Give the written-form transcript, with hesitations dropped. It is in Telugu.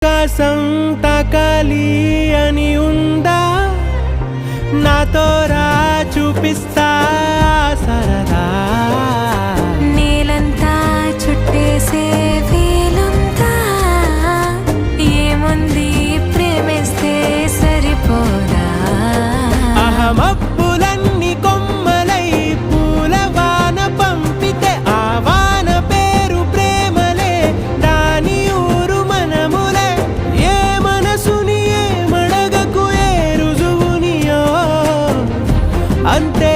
ఆకాశం తాకాలి అని ఉందా, నాతో రా చూపిస్తా సరదా. నేలంతా చుట్టేసే వీలుందా, ఏముంది ప్రేమిస్తే సరిపోదా. అహమప్పులన్నీ కొమ్మలై పూలవాన పంపితే ఆ వాన పేరు ప్రేమలే, దాని ఊరు మనములే. ఏ మనసుని ఏ మడగకు ఏ రుజువునియో అంతే